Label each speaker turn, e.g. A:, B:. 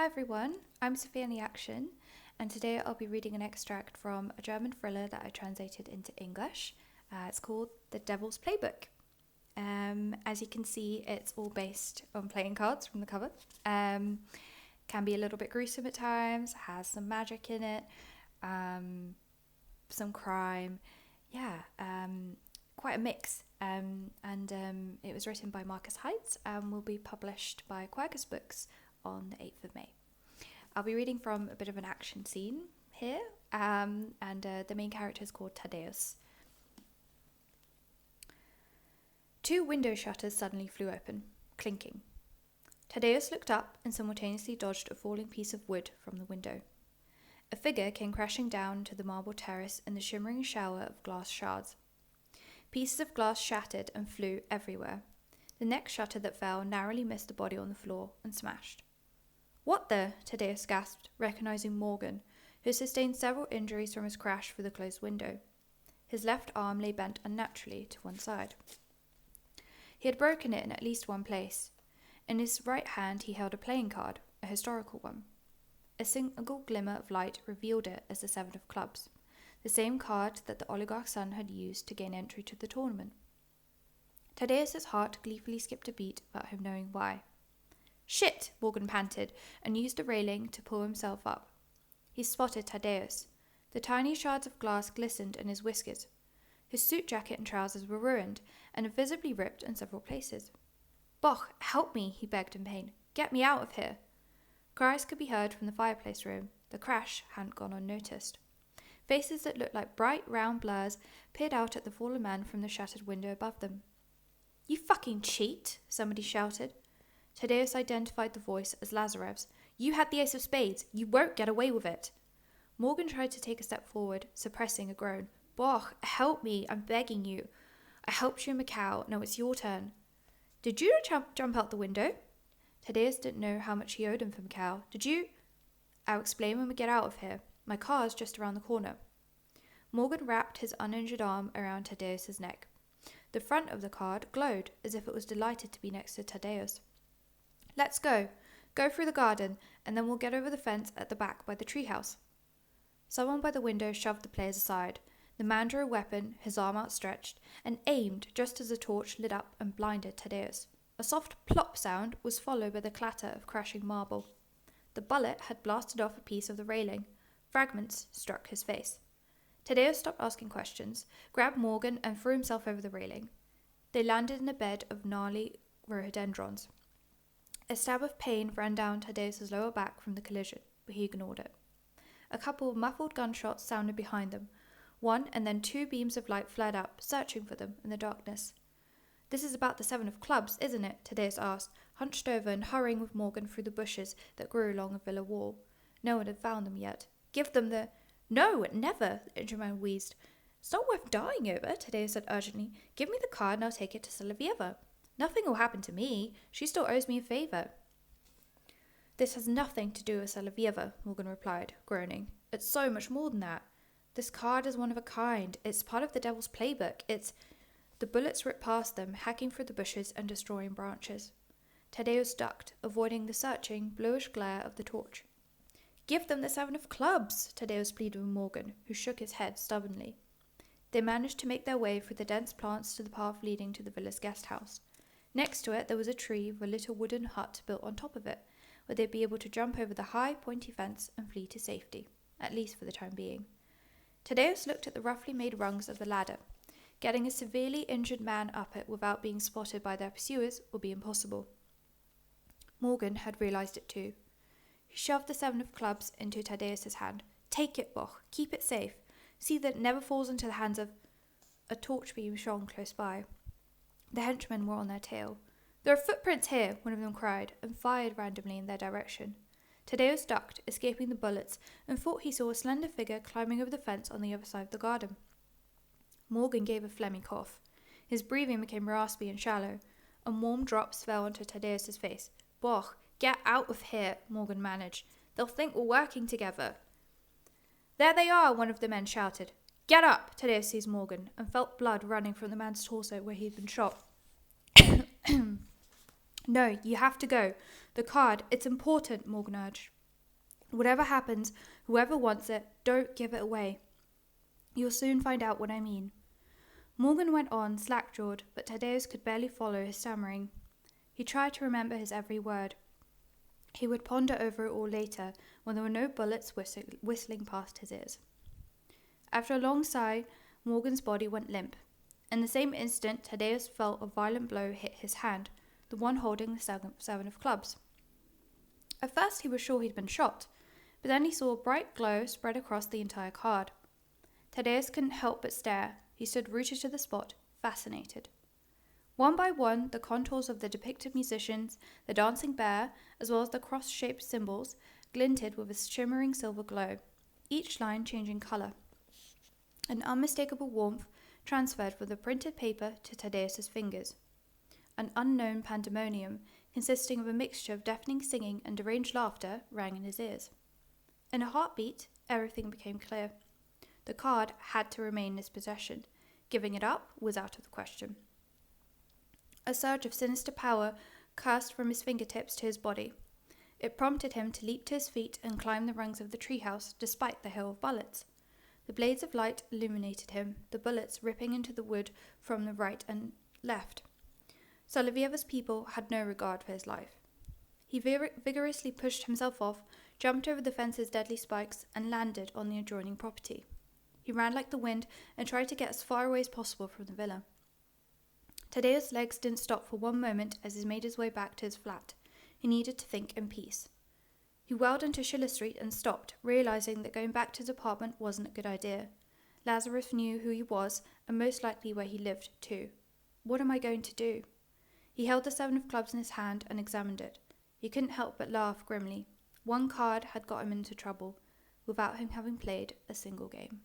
A: Hi everyone, I'm Sophia Nayakshin, and today I'll be reading an extract from a German thriller that I translated into English. It's called The Devil's Playbook. As you can see, it's all based on playing cards from the cover. Can be a little bit gruesome at times, has some magic in it, some crime. Quite a mix. It was written by Markus Heitz and will be published by Quercus books on the 8th of May. I'll be reading from a bit of an action scene here, the main character is called Tadeus. Two window shutters suddenly flew open, clinking. Tadeus looked up and simultaneously dodged a falling piece of wood from the window. A figure came crashing down to the marble terrace in the shimmering shower of glass shards. Pieces of glass shattered and flew everywhere. The next shutter that fell narrowly missed the body on the floor and smashed. "What the?" Tadeus gasped, recognizing Morgan, who sustained several injuries from his crash through the closed window. His left arm lay bent unnaturally to one side. He had broken it in at least one place. In his right hand he held a playing card, a historical one. A single glimmer of light revealed it as the Seven of Clubs, the same card that the oligarch's son had used to gain entry to the tournament. Tadeus's heart gleefully skipped a beat without him knowing why. "Shit!" Morgan panted, and used the railing to pull himself up. He spotted Tadeus. The tiny shards of glass glistened in his whiskers. His suit jacket and trousers were ruined, and visibly ripped in several places. "Boch, help me," he begged in pain. "Get me out of here." Cries could be heard from the fireplace room. The crash hadn't gone unnoticed. Faces that looked like bright, round blurs peered out at the fallen man from the shattered window above them. "You fucking cheat!" somebody shouted. Tadeus identified the voice as Lazarev's. "You had the ace of spades. You won't get away with it." Morgan tried to take a step forward, suppressing a groan. "Boch, help me. I'm begging you. I helped you in Macau. Now it's your turn." "Did you jump out the window?" Tadeus didn't know how much he owed him for Macau. "Did you?" "I'll explain when we get out of here. My car's just around the corner." Morgan wrapped his uninjured arm around Tadeus's neck. The front of the card glowed as if it was delighted to be next to Tadeus. "Let's go. Go through the garden, and then we'll get over the fence at the back by the treehouse." Someone by the window shoved the players aside. The man drew a weapon, his arm outstretched, and aimed just as the torch lit up and blinded Tadeus. A soft plop sound was followed by the clatter of crashing marble. The bullet had blasted off a piece of the railing. Fragments struck his face. Tadeus stopped asking questions, grabbed Morgan, and threw himself over the railing. They landed in a bed of gnarly rhododendrons. A stab of pain ran down Tadeus's lower back from the collision, but he ignored it. A couple of muffled gunshots sounded behind them. One and then two beams of light flared up, searching for them in the darkness. "This is about the Seven of Clubs, isn't it?" Tadeus asked, hunched over and hurrying with Morgan through the bushes that grew along a villa wall. No one had found them yet. "Give them the—" "No, never," the injured man wheezed. "It's not worth dying over," Tadeus said urgently. "Give me the card and I'll take it to Solovyeva. Nothing will happen to me. She still owes me a favour." "This has nothing to do with Solovyeva," Morgan replied, groaning. "It's so much more than that. This card is one of a kind. It's part of the Devil's Playbook. It's—" The bullets ripped past them, hacking through the bushes and destroying branches. Tadeus ducked, avoiding the searching, bluish glare of the torch. "Give them the Seven of Clubs," Tadeus pleaded with Morgan, who shook his head stubbornly. They managed to make their way through the dense plants to the path leading to the villa's guest house. Next to it there was a tree with a little wooden hut built on top of it, where they'd be able to jump over the high, pointy fence and flee to safety, at least for the time being. Tadeus looked at the roughly made rungs of the ladder. Getting a severely injured man up it without being spotted by their pursuers would be impossible. Morgan had realised it too. He shoved the Seven of Clubs into Tadeus's hand. "Take it, Boch. Keep it safe. See that it never falls into the hands of—" A torch beam shone close by. The henchmen were on their tail. "There are footprints here," one of them cried, and fired randomly in their direction. Tadeus ducked, escaping the bullets, and thought he saw a slender figure climbing over the fence on the other side of the garden. Morgan gave a phlegmy cough. His breathing became raspy and shallow, and warm drops fell onto Tadeus's face. "Boch, get out of here," Morgan managed. "They'll think we're working together." "There they are," one of the men shouted. "Get up!" Tadeus seized Morgan, and felt blood running from the man's torso where he had been shot. No, you have to go. The card, it's important, Morgan urged. Whatever happens, whoever wants it, don't give it away. You'll soon find out what I mean. Morgan went on, slack-jawed, but Tadeus could barely follow his stammering. He tried to remember his every word. He would ponder over it all later, when there were no bullets whistling past his ears. After a long sigh, Morgan's body went limp. In the same instant, Tadeus felt a violent blow hit his hand, the one holding the 7 of clubs. At first he was sure he'd been shot, but then he saw a bright glow spread across the entire card. Tadeus couldn't help but stare. He stood rooted to the spot, fascinated. One by one, the contours of the depicted musicians, the dancing bear, as well as the cross-shaped symbols, glinted with a shimmering silver glow, each line changing colour. An unmistakable warmth transferred from the printed paper to Tadeus's fingers. An unknown pandemonium, consisting of a mixture of deafening singing and deranged laughter, rang in his ears. In a heartbeat, everything became clear. The card had to remain in his possession. Giving it up was out of the question. A surge of sinister power coursed from his fingertips to his body. It prompted him to leap to his feet and climb the rungs of the treehouse, despite the hail of bullets. The blades of light illuminated him, the bullets ripping into the wood from the right and left. Solovieva's people had no regard for his life. He vigorously pushed himself off, jumped over the fence's deadly spikes, and landed on the adjoining property. He ran like the wind and tried to get as far away as possible from the villa. Tadeus' legs didn't stop for one moment as he made his way back to his flat. He needed to think in peace. He whirled into Schiller Street and stopped, realizing that going back to his apartment wasn't a good idea. Lazarus knew who he was, and most likely where he lived, too. What am I going to do? He held the 7 of clubs in his hand and examined it. He couldn't help but laugh grimly. One card had got him into trouble, without him having played a single game.